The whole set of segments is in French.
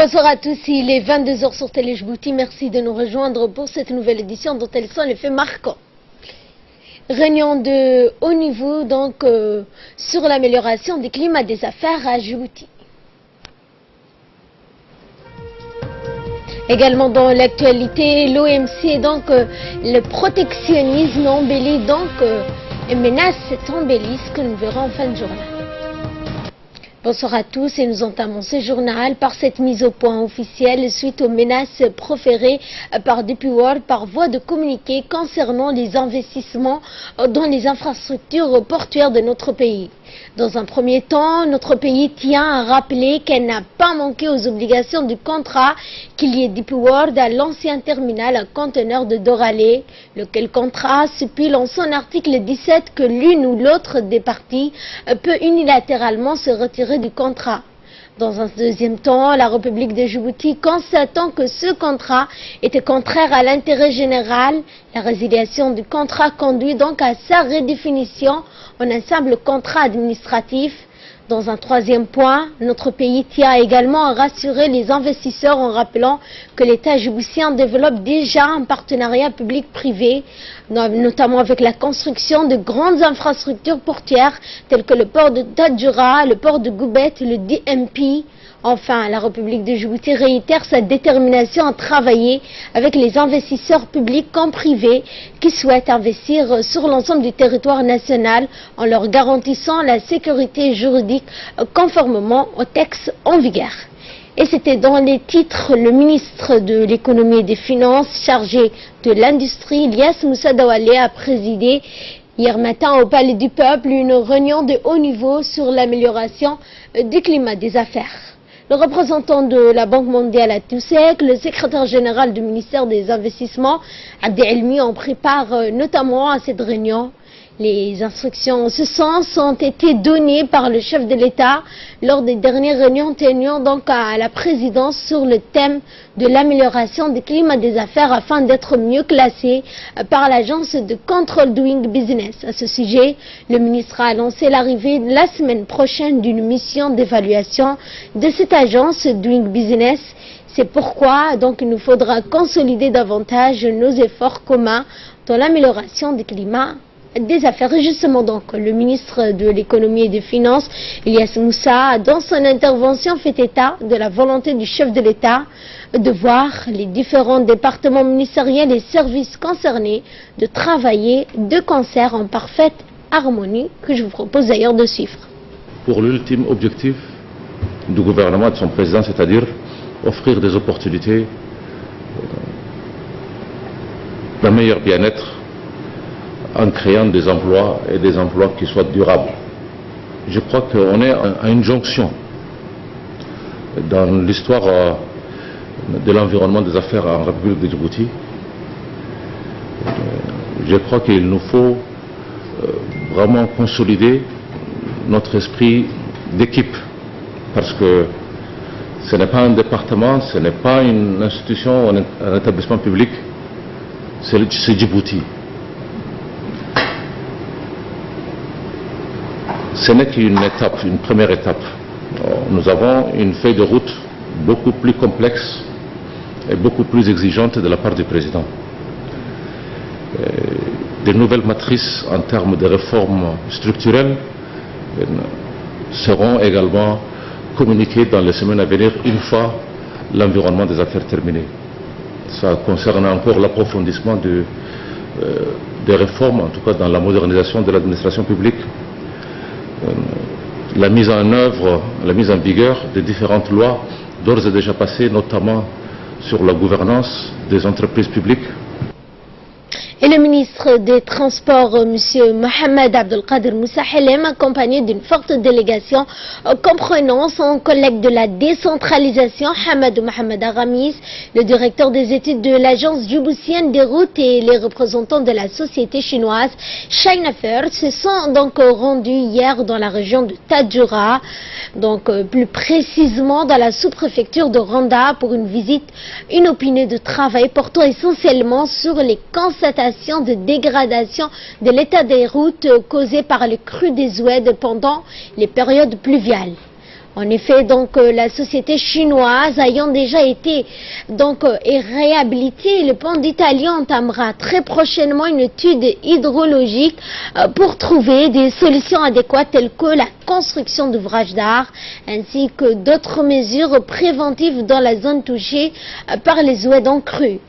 Bonsoir à tous, il est 22h sur Télé Djibouti. Merci de nous rejoindre pour cette nouvelle édition dont elles sont les faits marquants. Réunion de haut niveau donc sur l'amélioration du climat des affaires à Djibouti. Également dans l'actualité, l'OMC donc le protectionnisme embellit donc et menace cet embellisme que nous verrons en fin de journée. Bonsoir à tous et nous entamons ce journal par cette mise au point officielle suite aux menaces proférées par DP World par voie de communiqué concernant les investissements dans les infrastructures portuaires de notre pays. Dans un premier temps, notre pays tient à rappeler qu'elle n'a pas manqué aux obligations du contrat qu'il y ait DP World à l'ancien terminal à conteneurs de Doralé, lequel contrat stipule en son article 17 que l'une ou l'autre des parties peut unilatéralement se retirer du contrat. Dans un deuxième temps, la République de Djibouti, constatant que ce contrat était contraire à l'intérêt général, la résiliation du contrat conduit donc à sa redéfinition en un simple contrat administratif. Dans un troisième point, notre pays tient également à rassurer les investisseurs en rappelant que l'État djiboutien développe déjà un partenariat public-privé, notamment avec la construction de grandes infrastructures portuaires telles que le port de Tadjoura, le port de Goubet, le DMP. Enfin, la République de Djibouti réitère sa détermination à travailler avec les investisseurs publics comme privés qui souhaitent investir sur l'ensemble du territoire national en leur garantissant la sécurité juridique conformément au texte en vigueur. Et c'était dans les titres, le ministre de l'économie et des finances chargé de l'industrie, Ilyas Moussa Dawalé, a présidé hier matin au Palais du Peuple une réunion de haut niveau sur l'amélioration du climat des affaires. Le représentant de la Banque mondiale à Toussek, le secrétaire général du ministère des Investissements, Abdi Elmi, ont pris part notamment à cette réunion. Les instructions en ce sens ont été données par le chef de l'État lors des dernières réunions tenant donc à la présidence sur le thème de l'amélioration du climat des affaires afin d'être mieux classé par l'agence de contrôle Doing Business. À ce sujet, le ministre a annoncé l'arrivée la semaine prochaine d'une mission d'évaluation de cette agence Doing Business. C'est pourquoi donc il nous faudra consolider davantage nos efforts communs dans l'amélioration du climat des affaires. Et justement donc, le ministre de l'économie et des finances, Ilyas Moussa, dans son intervention fait état de la volonté du chef de l'État de voir les différents départements ministériels et services concernés de travailler de concert en parfaite harmonie, que je vous propose d'ailleurs de suivre. Pour l'ultime objectif du gouvernement et de son président, c'est-à-dire offrir des opportunités d'un meilleur bien-être en créant des emplois et des emplois qui soient durables. Je crois qu'on est à une jonction dans l'histoire de l'environnement des affaires en République de Djibouti. Je crois qu'il nous faut vraiment consolider notre esprit d'équipe, parce que ce n'est pas un département, ce n'est pas une institution, un établissement public, c'est Djibouti. Ce n'est qu'une étape, une première étape. Nous avons une feuille de route beaucoup plus complexe et beaucoup plus exigeante de la part du président. Des nouvelles matrices en termes de réformes structurelles seront également communiquées dans les semaines à venir, une fois l'environnement des affaires terminé. Ça concerne encore l'approfondissement des réformes, en tout cas dans la modernisation de l'administration publique, la mise en œuvre, la mise en vigueur des différentes lois d'ores et déjà passées, notamment sur la gouvernance des entreprises publiques. Et le ministre des Transports, M. Mohamed Abdelkader Moussa Helem, accompagné d'une forte délégation comprenant son collègue de la décentralisation, Hamadou Mohamed Aramis, le directeur des études de l'agence djiboutienne des routes et les représentants de la société chinoise China First se sont donc rendus hier dans la région de Tadjoura, donc plus précisément dans la sous-préfecture de Randa pour une visite inopinée de travail portant essentiellement sur les constatations de dégradation de l'état des routes causées par les crues des Oued pendant les périodes pluviales. En effet, donc la société chinoise ayant déjà été réhabilitée, le pont d'Italie entamera très prochainement une étude hydrologique pour trouver des solutions adéquates telles que la construction d'ouvrages d'art ainsi que d'autres mesures préventives dans la zone touchée par les eaux en crue.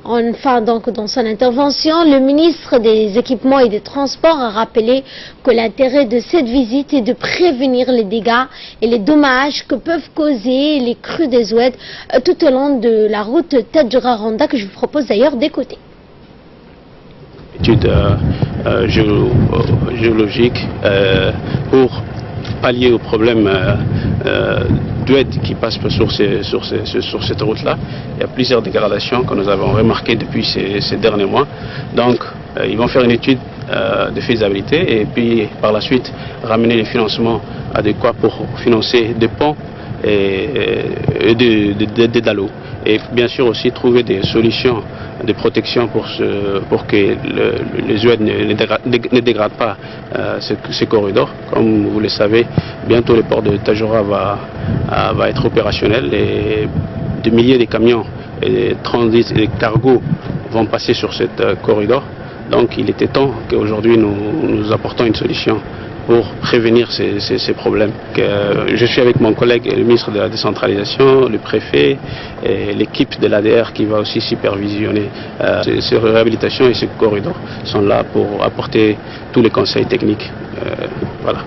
Enfin, donc, dans son intervention, le ministre des Équipements et des Transports a rappelé que l'intérêt de cette visite est de prévenir les dégâts et les dommages que peuvent causer les crues des Oued tout au long de la route Tadjoura-Randa que je vous propose d'ailleurs d'écouter. Étude géologique pour pallier au problème d'Oued qui passe sur cette route-là. Il y a plusieurs dégradations que nous avons remarquées depuis ces derniers mois. Donc, ils vont faire une étude de faisabilité et puis par la suite ramener les financements adéquats pour financer des ponts et des dallos. Et bien sûr aussi trouver des solutions de protection pour que les Oued ne dégradent pas ces corridors. Comme vous le savez, bientôt le port de Tadjoura va être opérationnel et des milliers de camions et des transits et des cargos vont passer sur ce corridor. Donc il était temps qu'aujourd'hui nous apportons une solution pour prévenir ces problèmes. Je suis avec mon collègue, le ministre de la décentralisation, le préfet et l'équipe de l'ADR qui va aussi supervisionner ces réhabilitations et ces corridors sont là pour apporter tous les conseils techniques. Voilà.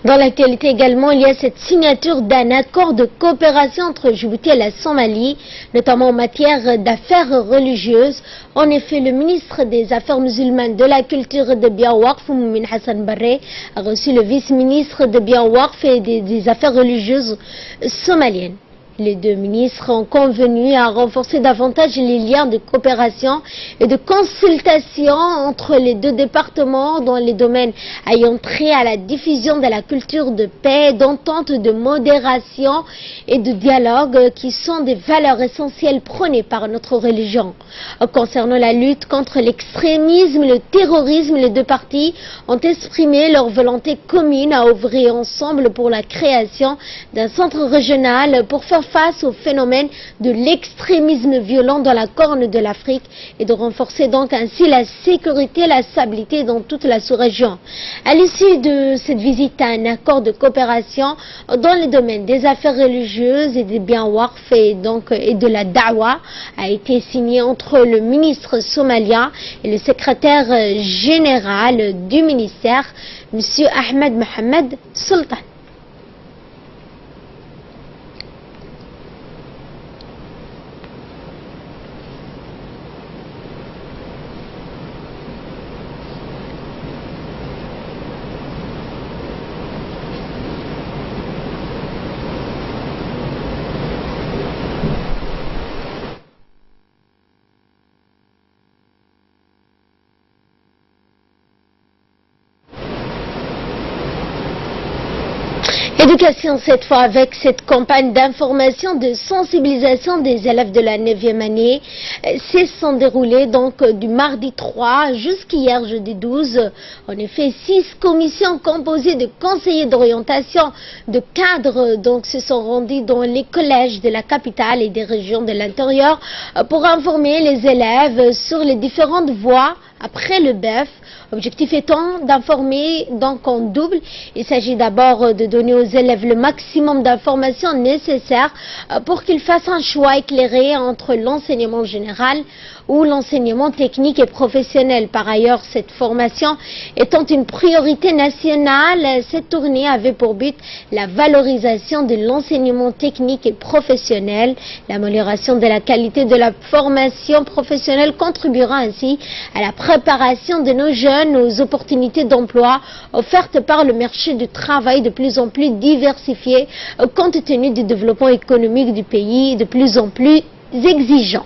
Dans l'actualité également, il y a cette signature d'un accord de coopération entre Djibouti et la Somalie, notamment en matière d'affaires religieuses. En effet, le ministre des Affaires musulmanes, de la culture de Biawakf, Moumin Hassan Barre, a reçu le vice-ministre de Biawakf et des affaires religieuses somaliennes. Les deux ministres ont convenu à renforcer davantage les liens de coopération et de consultation entre les deux départements dans les domaines ayant trait à la diffusion de la culture de paix, d'entente, de modération et de dialogue qui sont des valeurs essentielles prônées par notre religion. Concernant la lutte contre l'extrémisme, le terrorisme, les deux parties ont exprimé leur volonté commune à œuvrer ensemble pour la création d'un centre régional pour faire face au phénomène de l'extrémisme violent dans la Corne de l'Afrique et de renforcer donc ainsi la sécurité et la stabilité dans toute la sous-région. À l'issue de cette visite, un accord de coopération dans les domaines des affaires religieuses et des biens waqf et de la da'wa a été signé entre le ministre somalien et le secrétaire général du ministère, M. Ahmed Mohamed Sultan. Éducation cette fois avec cette campagne d'information, de sensibilisation des élèves de la 9e année. C'est s'en dérouler donc du mardi 3 jusqu'hier jeudi 12. En effet, 6 commissions composées de conseillers d'orientation, de cadres donc se sont rendus dans les collèges de la capitale et des régions de l'intérieur pour informer les élèves sur les différentes voies après le BEF. Objectif étant d'informer donc en double. Il s'agit d'abord de donner aux élèves le maximum d'informations nécessaires pour qu'ils fassent un choix éclairé entre l'enseignement général ou l'enseignement technique et professionnel. Par ailleurs, cette formation étant une priorité nationale, cette tournée avait pour but la valorisation de l'enseignement technique et professionnel. L'amélioration de la qualité de la formation professionnelle contribuera ainsi à la préparation de nos jeunes aux opportunités d'emploi offertes par le marché du travail de plus en plus diversifié compte tenu du développement économique du pays de plus en plus exigeant.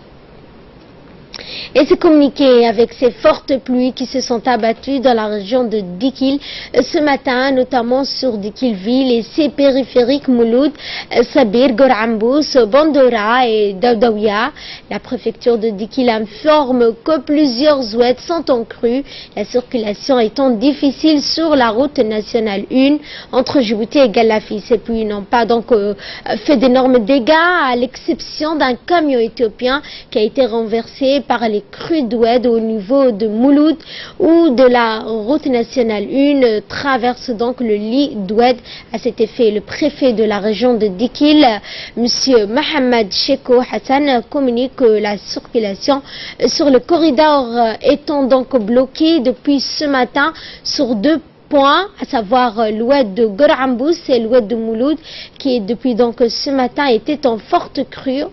Et ce communiqué avec ces fortes pluies qui se sont abattues dans la région de Dikil ce matin, notamment sur Dikil-Ville et ses périphériques Mouloud, Sabir, Gorambous, Bandora et Daoudaouia. La préfecture de Dikil informe que plusieurs oueds sont en crue, la circulation étant difficile sur la route nationale 1 entre Djibouti et Galafi. Ces pluies n'ont pas donc fait d'énormes dégâts, à l'exception d'un camion éthiopien qui a été renversé par les crues d'oued au niveau de Mouloud, où de la route nationale 1 traverse donc le lit d'oued. À cet effet, le préfet de la région de Dikil, M. Mohamed Cheko Hassan, communique que la circulation sur le corridor étant donc bloquée depuis ce matin sur 2 points, à savoir l'oued de Gorambous et l'oued de Mouloud, qui depuis donc ce matin était en forte crue.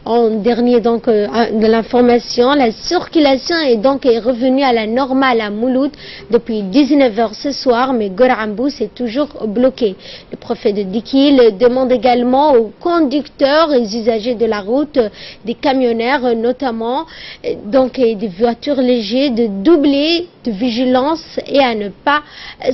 En dernier donc de l'information, la circulation est revenue à la normale à Mouloud depuis 19h ce soir, mais Gorambous est toujours bloqué. Le préfet de Dikil demande également aux conducteurs et usagers de la route, des camionneurs notamment, donc et des voitures légères, de doubler de vigilance et à ne pas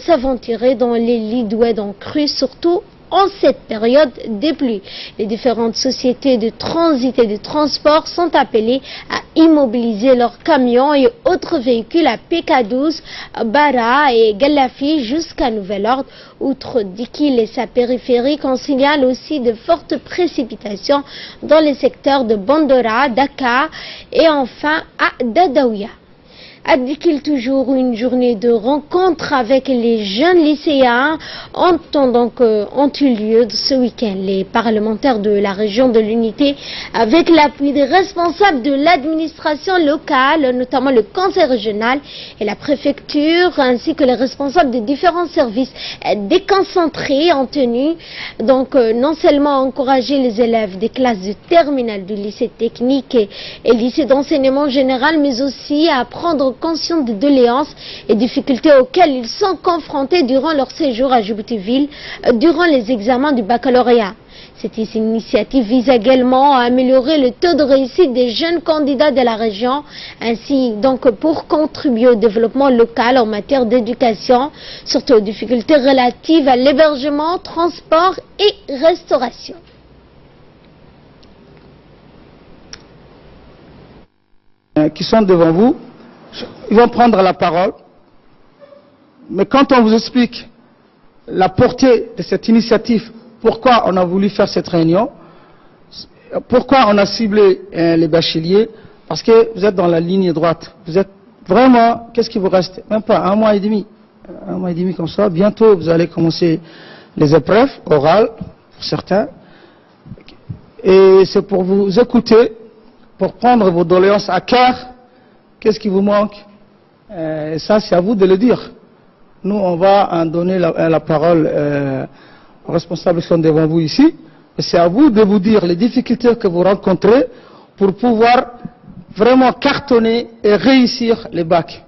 s'aventurer dans les lits d'oued en crue, surtout en cette période des pluies. Les différentes sociétés de transit et de transport sont appelées à immobiliser leurs camions et autres véhicules à PK12, Bara et Galafi jusqu'à nouvel ordre. Outre Dikil et sa périphérique, on signale aussi de fortes précipitations dans les secteurs de Bandora, Dakar et enfin à Daoudaouia. À Dikil, toujours une journée de rencontre avec les jeunes lycéens ont eu lieu ce week-end. Les parlementaires de la région de l'Unité, avec l'appui des responsables de l'administration locale, notamment le conseil régional et la préfecture, ainsi que les responsables des différents services déconcentrés, ont tenu non seulement à encourager les élèves des classes de terminale du lycée technique et lycée d'enseignement général, mais aussi à prendre conscients des doléances et difficultés auxquelles ils sont confrontés durant leur séjour à Djibouti-Ville durant les examens du baccalauréat. Cette initiative vise également à améliorer le taux de réussite des jeunes candidats de la région, ainsi donc pour contribuer au développement local en matière d'éducation, surtout aux difficultés relatives à l'hébergement, transport et restauration. Qui sont devant vous, ils vont prendre la parole, mais quand on vous explique la portée de cette initiative, pourquoi on a voulu faire cette réunion, pourquoi on a ciblé les bacheliers, parce que vous êtes dans la ligne droite, vous êtes vraiment, qu'est-ce qui vous reste? Même pas un mois et demi comme ça, bientôt vous allez commencer les épreuves orales, pour certains, et c'est pour vous écouter, pour prendre vos doléances à cœur. Qu'est-ce qui vous manque? Ça, c'est à vous de le dire. Nous, on va en donner la parole aux responsables qui sont devant vous ici. C'est à vous de vous dire les difficultés que vous rencontrez pour pouvoir vraiment cartonner et réussir les bacs.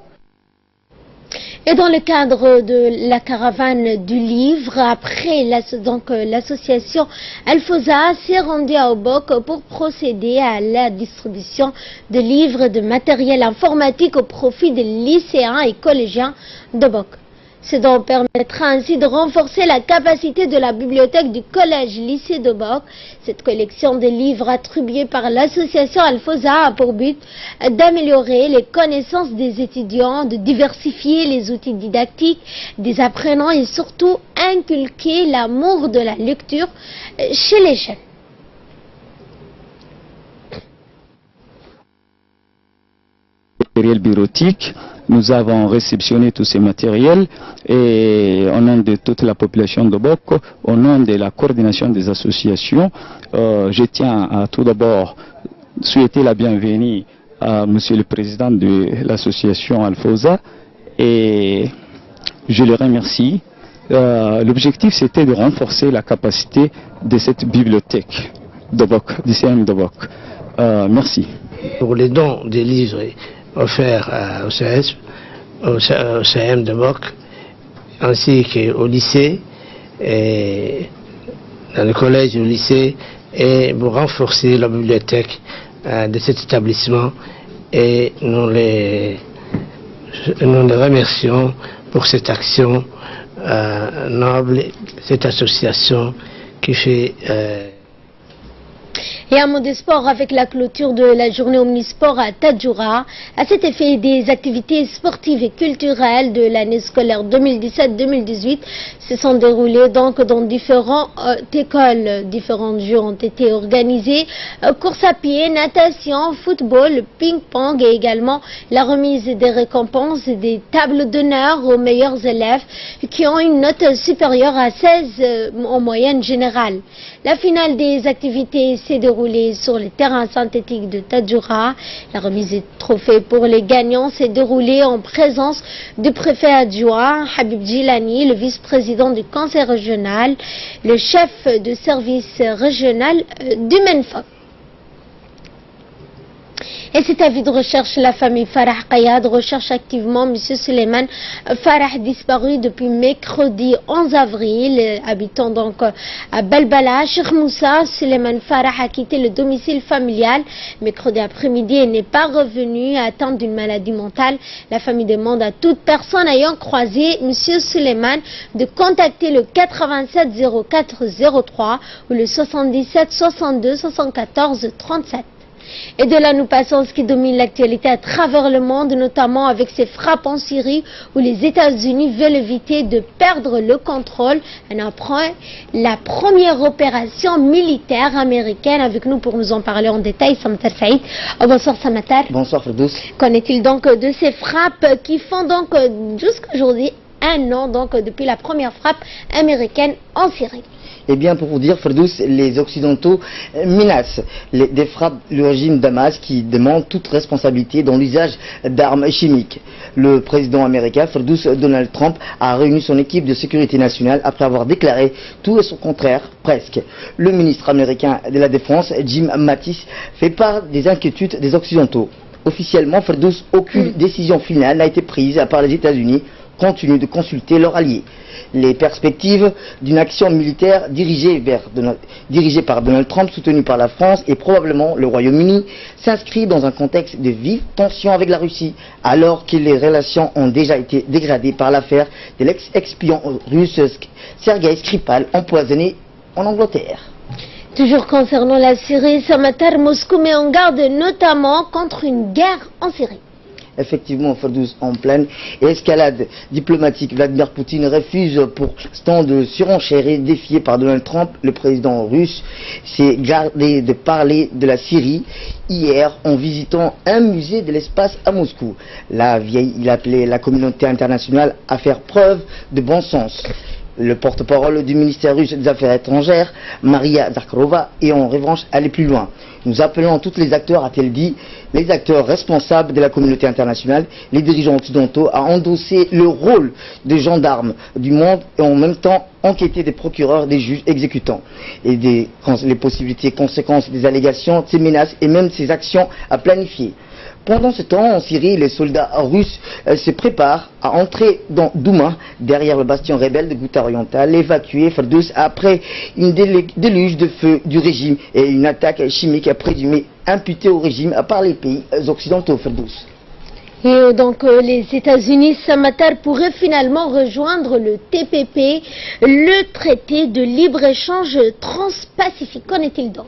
Et dans le cadre de la caravane du livre, après l'association Alfosa s'est rendue à Obok pour procéder à la distribution de livres et de matériel informatique au profit des lycéens et collégiens d'Obok. Ce dont permettra ainsi de renforcer la capacité de la bibliothèque du collège-lycée d'Obok. Cette collection de livres attribuée par l'association Alfosa a pour but d'améliorer les connaissances des étudiants, de diversifier les outils didactiques des apprenants et surtout inculquer l'amour de la lecture chez les jeunes. Matériel bureautique, nous avons réceptionné tous ces matériels et au nom de toute la population de Bok, au nom de la coordination des associations, je tiens à tout d'abord souhaiter la bienvenue à Monsieur le Président de l'association Alfosa et je le remercie. L'objectif c'était de renforcer la capacité de cette bibliothèque de Bok, du CM de Bok. Merci. Pour les dons des livres offerts au CM de Bok, ainsi qu'au lycée, et dans le collège et au lycée, et pour renforcer la bibliothèque de cet établissement et nous les remercions pour cette action noble, cette association qui fait... Et un mot de sport avec la clôture de la journée Omnisport à Tadjoura. À cet effet, des activités sportives et culturelles de l'année scolaire 2017-2018 se sont déroulées donc dans différentes écoles. Différents jeux ont été organisés. Course à pied, natation, football, ping-pong et également la remise des récompenses et des tables d'honneur aux meilleurs élèves qui ont une note supérieure à 16 en moyenne générale. La finale des activités s'est déroulée sur les terrains synthétiques de Tadjoura. La remise des trophées pour les gagnants s'est déroulée en présence du préfet adjoint Habib Djilani, le vice-président du conseil régional, le chef de service régional du MENFOC. Et cet avis de recherche, la famille Farah Qayad recherche activement M. Suleiman Farah, disparu depuis mercredi 11 avril, habitant donc à Balbala. Cheikh Moussa Suleiman Farah a quitté le domicile familial mercredi après-midi et n'est pas revenu, atteint d'une maladie mentale. La famille demande à toute personne ayant croisé M. Suleiman de contacter le 87 04 03 ou le 77 62 74 37. Et de là, nous passons à ce qui domine l'actualité à travers le monde, notamment avec ces frappes en Syrie où les États-Unis veulent éviter de perdre le contrôle. On apprend la première opération militaire américaine. Avec nous pour nous en parler en détail, Samatar Saïd. Bonsoir Samatar. Bonsoir Ferdous. Qu'en est-il donc de ces frappes qui font donc jusqu'à aujourd'hui un an donc depuis la première frappe américaine en Syrie? Eh bien, pour vous dire, Ferdous, les Occidentaux menacent des frappes du régime Damas qui demande toute responsabilité dans l'usage d'armes chimiques. Le président américain, Ferdous Donald Trump, a réuni son équipe de sécurité nationale après avoir déclaré tout et son contraire, presque. Le ministre américain de la Défense, Jim Mattis, fait part des inquiétudes des Occidentaux. Officiellement, Ferdous, aucune décision finale n'a été prise par les États-Unis, continuent de consulter leurs alliés. Les perspectives d'une action militaire dirigée par Donald Trump, soutenue par la France et probablement le Royaume-Uni, s'inscrit dans un contexte de vive tension avec la Russie, alors que les relations ont déjà été dégradées par l'affaire de l'ex-espion russe Sergei Skripal, empoisonné en Angleterre. Toujours concernant la Syrie, Samatar, Moscou met en garde notamment contre une guerre en Syrie. Effectivement, Ferdous, en pleine escalade diplomatique, Vladimir Poutine refuse pour l'instant de surenchérer, défié par Donald Trump. Le président russe s'est gardé de parler de la Syrie hier en visitant un musée de l'espace à Moscou. Il appelait la communauté internationale à faire preuve de bon sens. Le porte-parole du ministère russe des Affaires étrangères, Maria Zakharova, est en revanche allé plus loin. Nous appelons tous les acteurs, a-t-elle dit, les acteurs responsables de la communauté internationale, les dirigeants occidentaux, à endosser le rôle de gendarmes du monde et en même temps enquêter des procureurs, des juges exécutants et les possibilités, conséquences des allégations, de ces menaces et même ces actions à planifier. Pendant ce temps, en Syrie, les soldats russes se préparent à entrer dans Douma, derrière le bastion rebelle de Ghouta oriental, évacué Ferdous après une déluge de feu du régime et une attaque chimique présumée imputée au régime par les pays occidentaux, Ferdous. Et donc les États-Unis, Samatar, pourraient finalement rejoindre le TPP, le traité de libre-échange transpacifique. Qu'en est-il donc?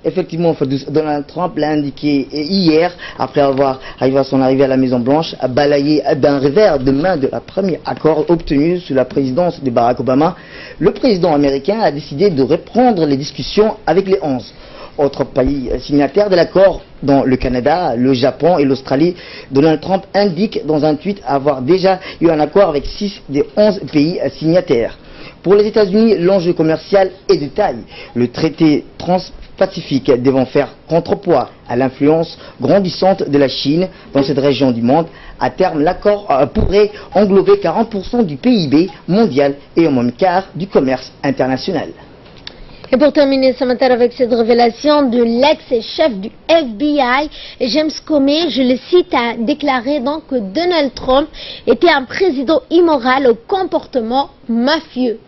Effectivement, Donald Trump l'a indiqué hier, après avoir arrivé à son arrivée à la Maison-Blanche, a balayé d'un revers de main de la premier accord obtenu sous la présidence de Barack Obama. Le président américain a décidé de reprendre les discussions avec les 11 autres pays signataires de l'accord, dont le Canada, le Japon et l'Australie. Donald Trump indique dans un tweet avoir déjà eu un accord avec 6 des 11 pays signataires. Pour les États-Unis, l'enjeu commercial est de taille. Le traité transpacifique devant faire contrepoids à l'influence grandissante de la Chine dans cette région du monde. À terme, l'accord pourrait englober 40% du PIB mondial et au moins quart du commerce international. Et pour terminer ce matin avec cette révélation de l'ex-chef du FBI, James Comey, je le cite, a déclaré donc que Donald Trump était un président immoral au comportement mafieux.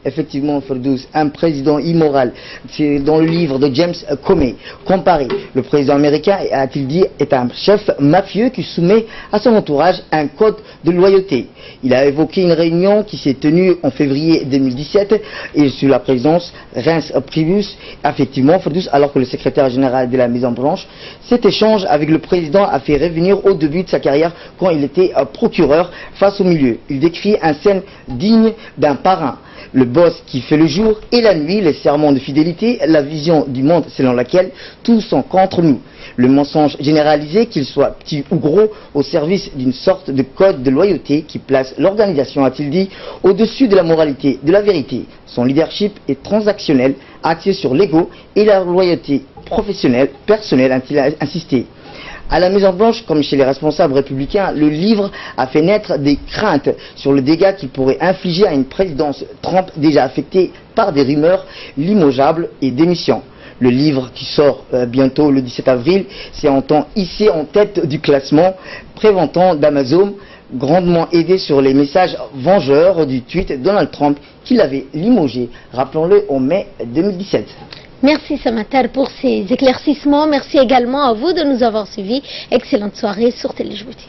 effectivement, Ferdouz, un président immoral. C'est dans le livre de James Comey. Comparé, le président américain, a-t-il dit, est un chef mafieux qui soumet à son entourage un code de loyauté. Il a évoqué une réunion qui s'est tenue en février 2017 et sous la présidence Reince Priebus, effectivement, Ferdouz, alors que le secrétaire général de la Maison-Blanche, cet échange avec le président a fait revenir au début de sa carrière quand il était procureur face au milieu. Il décrit un scène digne d'un parrain. Le boss qui fait le jour et la nuit, les serments de fidélité, la vision du monde selon laquelle tous sont contre nous. Le mensonge généralisé, qu'il soit petit ou gros, au service d'une sorte de code de loyauté qui place l'organisation, a-t-il dit, au-dessus de la moralité, de la vérité. Son leadership est transactionnel, axé sur l'ego et la loyauté professionnelle, personnelle, a-t-il insisté. À la Maison-Blanche, comme chez les responsables républicains, le livre a fait naître des craintes sur le dégât qu'il pourrait infliger à une présidence Trump déjà affectée par des rumeurs limogeables et démissions. Le livre qui sort bientôt le 17 avril s'est hissé en tête du classement préventant d'Amazon, grandement aidé sur les messages vengeurs du tweet de Donald Trump qui l'avait limogé, rappelons-le, en mai 2017. Merci Samatar pour ces éclaircissements. Merci également à vous de nous avoir suivis. Excellente soirée sur Télé Djibouti.